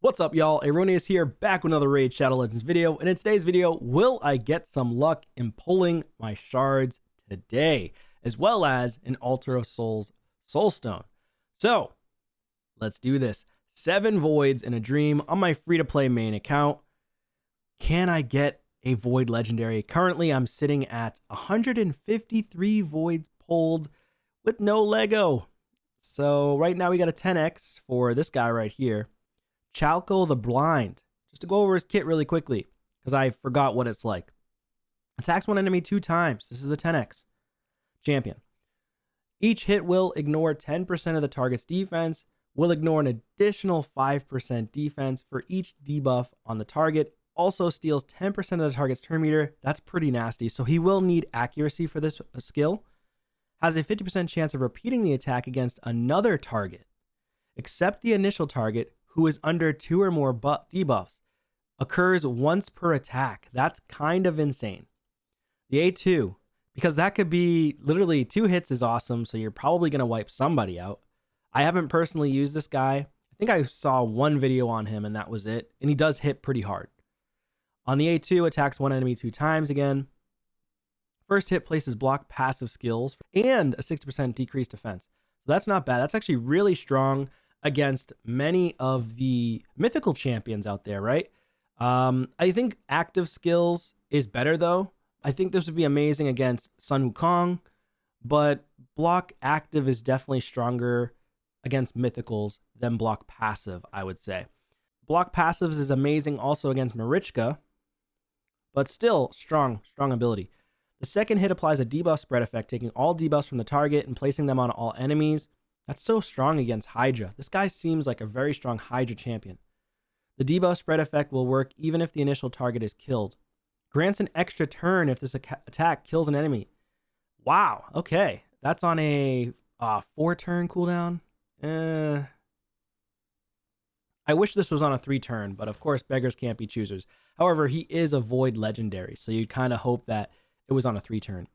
What's up, y'all? Erroneous here, back with another Raid Shadow Legends video. And in today's video, will I get some luck in pulling my shards today, as well as an Altar of Souls Soulstone? So, let's do this. 7 voids in a dream on my free-to-play main account. Can I get a void legendary? Currently, I'm sitting at 153 voids pulled with no Lego. So right now we got a 10x for this guy right here. Chalco the Blind. Just to go over his kit really quickly, because I forgot what it's like. Attacks one enemy 2 times. This is the 10x champion. Each hit will ignore 10% of the target's defense, will ignore an additional 5% defense for each debuff on the target, also steals 10% of the target's turn meter. That's pretty nasty, so he will need accuracy for this skill. Has a 50% chance of repeating the attack against another target, except the initial target, who is under 2 or more debuffs. Occurs once per attack. That's kind of insane. The A2, because that could be literally 2 hits is awesome, so you're probably going to wipe somebody out. I haven't personally used this guy. I think I saw one video on him and that was it. And he does hit pretty hard. On the A2, attacks one enemy 2 times again. First hit places block passive skills and a 60% decreased defense. So that's not bad. That's actually really strong against many of the mythical champions out there, right? I think active skills is better though. I think this would be amazing against Sun Wukong, but block active is definitely stronger against mythicals than block passive, I would say. Block passives is amazing also against Marichka, but still strong ability. The second hit applies a debuff spread effect, taking all debuffs from the target and placing them on all enemies. That's so strong against Hydra. This guy seems like a very strong Hydra champion. The debuff spread effect will work even if the initial target is killed. Grants an extra turn if this attack kills an enemy. Wow, okay. That's on a 4-turn cooldown. I wish this was on a 3-turn, but of course beggars can't be choosers. However, he is a void legendary, so you'd kind of hope that it was on a 3-turn.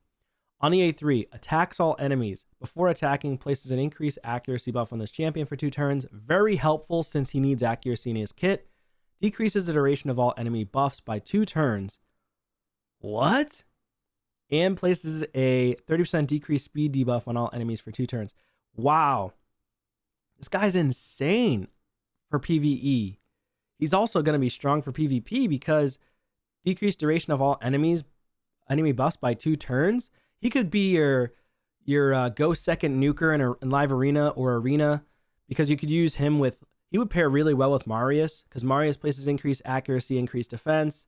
On the A3, attacks all enemies. Before attacking, places an increased accuracy buff on this champion for 2 turns. Very helpful since he needs accuracy in his kit. Decreases the duration of all enemy buffs by 2 turns. What? And places a 30% decreased speed debuff on all enemies for 2 turns. Wow. This guy's insane for PvE. He's also going to be strong for PvP because decreased duration of all enemy buffs by 2 turns. He could be your go second nuker in live arena or arena, because you could use him with, he would pair really well with Marius, because Marius places increased accuracy, increased defense,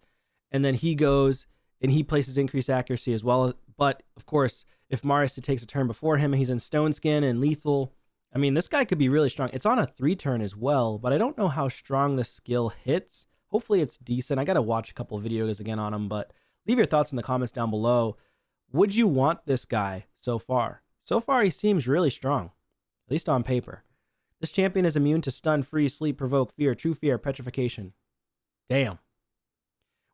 and then he goes and he places increased accuracy as well. But of course, if Marius takes a turn before him and he's in Stone Skin and lethal, I mean, this guy could be really strong. It's on a 3-turn as well, but I don't know how strong the skill hits. Hopefully it's decent. I got to watch a couple of videos again on him, but leave your thoughts in the comments down below. Would you want this guy so far? So far, he seems really strong, at least on paper. This champion is immune to stun, freeze, sleep, provoke, fear, true fear, petrification. Damn.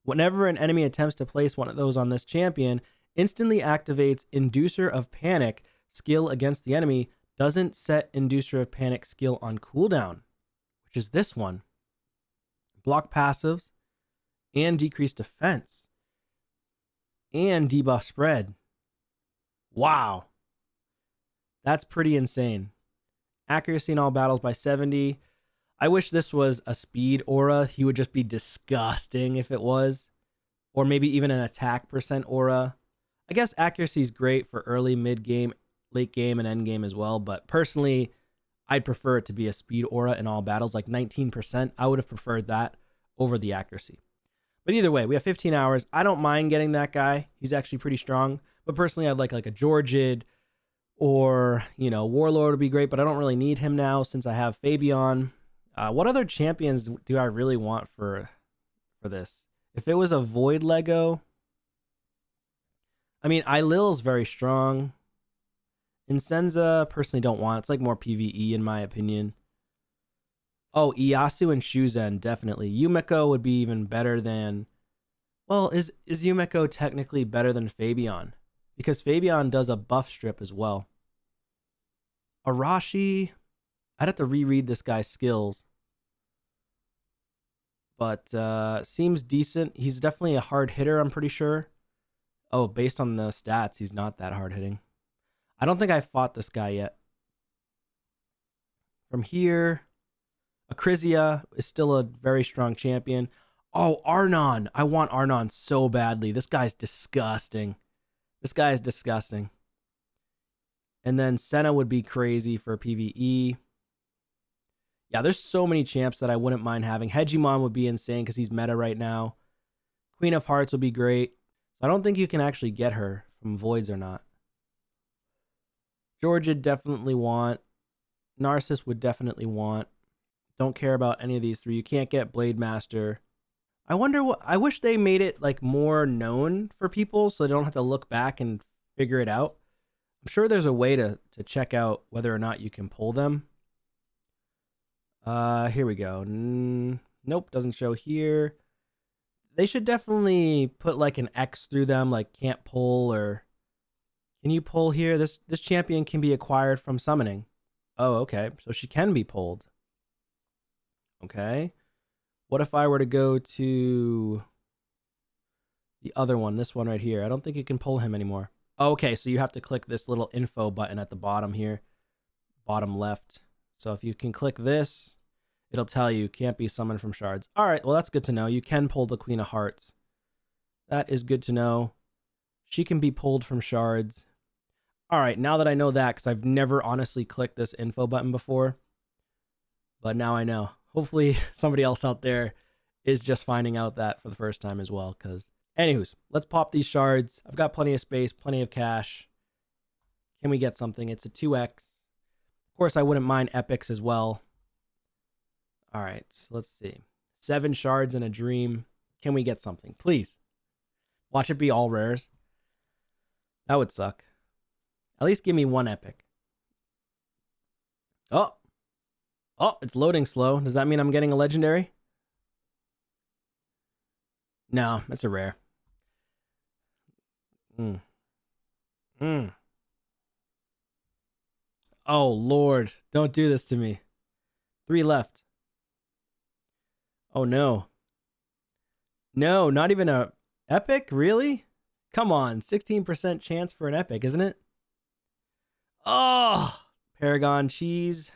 Whenever an enemy attempts to place one of those on this champion, instantly activates Inducer of Panic skill against the enemy. Doesn't set Inducer of Panic skill on cooldown, which is this one. Block passives and decrease defense. And debuff spread. Wow. That's pretty insane. Accuracy in all battles by 70. I wish this was a speed aura. He would just be disgusting if it was. Or maybe even an attack percent aura. I guess accuracy is great for early, mid game, late game, and end game as well. But personally, I'd prefer it to be a speed aura in all battles, like 19%. I would have preferred that over the accuracy. But either way, we have 15 hours. I don't mind getting that guy. He's actually pretty strong. But personally, I'd like a Georgid or, Warlord would be great. But I don't really need him now since I have Fabian. What other champions do I really want for this? If it was a Void Lego, I mean, Eilil is very strong. Incenza, personally don't want. It's like more PvE in my opinion. Oh, Iyasu and Shuzen, definitely. Yumeko would be even better than... Well, is Yumeko technically better than Fabian? Because Fabian does a buff strip as well. Arashi... I'd have to reread this guy's skills. but seems decent. He's definitely a hard hitter, I'm pretty sure. Oh, based on the stats, he's not that hard hitting. I don't think I fought this guy yet. From here, Acrizia is still a very strong champion. Oh, Arnon. I want Arnon so badly. This guy's disgusting. This guy is disgusting. And then Senna would be crazy for PvE. Yeah, there's so many champs that I wouldn't mind having. Hegemon would be insane because he's meta right now. Queen of Hearts would be great. So I don't think you can actually get her from Voids or not. Georgia definitely want. Narcissus would definitely want. Don't care about any of these three. You can't get Blade Master. I wonder what. I wish they made it like more known for people so they don't have to look back and figure it out. I'm sure there's a way to check out whether or not you can pull them. Here we go. Nope, doesn't show here. They should definitely put like an X through them, like can't pull or can you pull here? This champion can be acquired from summoning. Oh, okay. So she can be pulled. Okay. What if I were to go to the other one, this one right here? I don't think you can pull him anymore. Oh, okay, so you have to click this little info button at the bottom here, bottom left. So if you can click this, it'll tell you can't be summoned from shards. All right, well, that's good to know. You can pull the Queen of Hearts. That is good to know. She can be pulled from shards. All right, now that I know that, because I've never honestly clicked this info button before, but now I know. Hopefully somebody else out there is just finding out that for the first time as well. Because, anywho's, let's pop these shards. I've got plenty of space, plenty of cash. Can we get something? It's a 2x. Of course, I wouldn't mind epics as well. All right, let's see. 7 shards and a dream. Can we get something? Please. Watch it be all rares. That would suck. At least give me 1 epic. Oh, it's loading slow. Does that mean I'm getting a legendary? No, that's a rare. Oh, Lord. Don't do this to me. 3 left. Oh, no. No, not even a epic? Really? Come on. 16% chance for an epic, isn't it? Oh, Paragon cheese.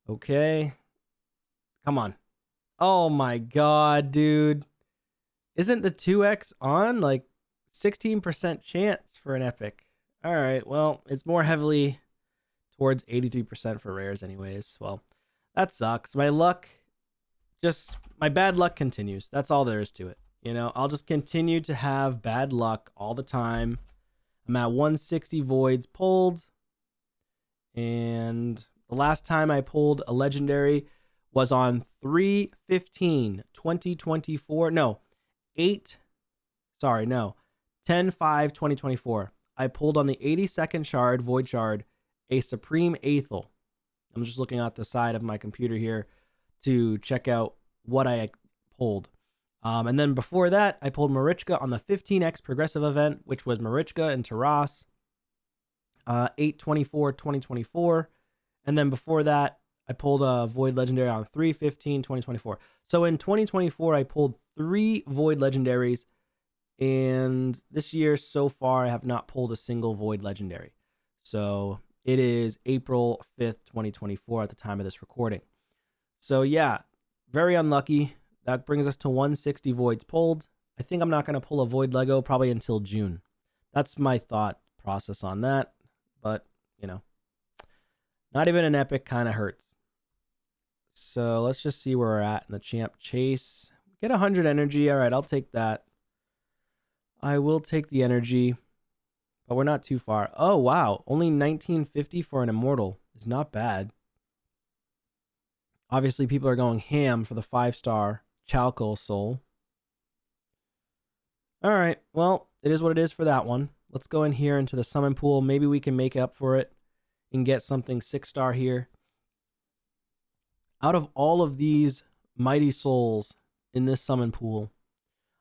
Okay. Come on. Oh my god, dude. Isn't the 2x on? Like 16% chance for an epic. All right, well, it's more heavily towards 83% for rares anyways. Well, that sucks. My bad luck continues. That's all there is to it. You know, I'll just continue to have bad luck all the time. I'm at 160 voids pulled. And the last time I pulled a legendary was on 3/15/2024. No, 10/5/2024. I pulled on the 82nd shard, Void Shard, a Supreme Aethel. I'm just looking at the side of my computer here to check out what I pulled. And then before that, I pulled Marichka on the 15x progressive event, which was Marichka and Taras, 8/24/2024. And then before that, I pulled a Void Legendary on 3/15/2024. So in 2024, I pulled 3 Void Legendaries. And this year so far, I have not pulled a single Void Legendary. So it is April 5th, 2024 at the time of this recording. So yeah, very unlucky. That brings us to 160 voids pulled. I think I'm not going to pull a Void Lego probably until June. That's my thought process on that. But, you know, not even an epic kind of hurts. So let's just see where we're at in the champ chase. Get 100 energy. All right, I'll take that. I will take the energy, but we're not too far. Oh, wow. Only 1950 for an immortal is not bad. Obviously, people are going ham for the 5-star Chalco soul. All right. Well, it is what it is for that one. Let's go in here into the summon pool. Maybe we can make up for it and get something 6-star here. Out of all of these mighty souls in this summon pool,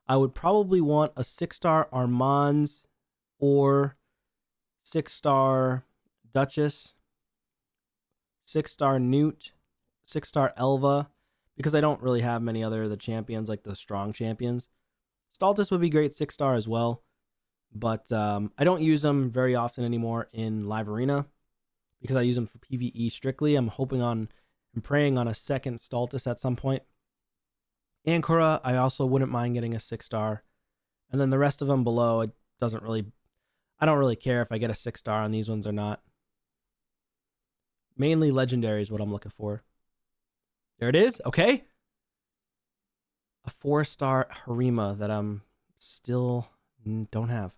I would probably want a 6-star Armands or 6-star Duchess, 6-star Newt, 6-star Elva, because I don't really have many other of the champions, like the strong champions. Stultus would be great 6-star as well, but I don't use them very often anymore in Live Arena because I use them for PvE strictly. I'm praying on a second Stultus at some point. Ankura, I also wouldn't mind getting a 6-star. And then the rest of them below, I don't really care if I get a 6-star on these ones or not. Mainly legendary is what I'm looking for. There it is. Okay. A 4-star Harima that I'm still don't have.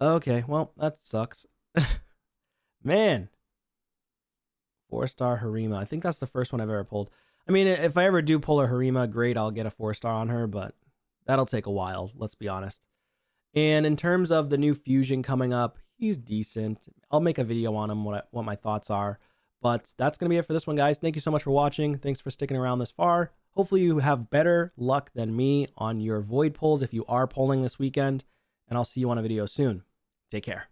Okay, well, that sucks. Man. 4-star Harima. I think that's the first one I've ever pulled. I mean, if I ever do pull a Harima, great, I'll get a 4-star on her, but that'll take a while, let's be honest. And in terms of the new fusion coming up, he's decent. I'll make a video on him, what my thoughts are. But that's going to be it for this one, guys. Thank you so much for watching. Thanks for sticking around this far. Hopefully you have better luck than me on your Void pulls if you are pulling this weekend. And I'll see you on a video soon. Take care.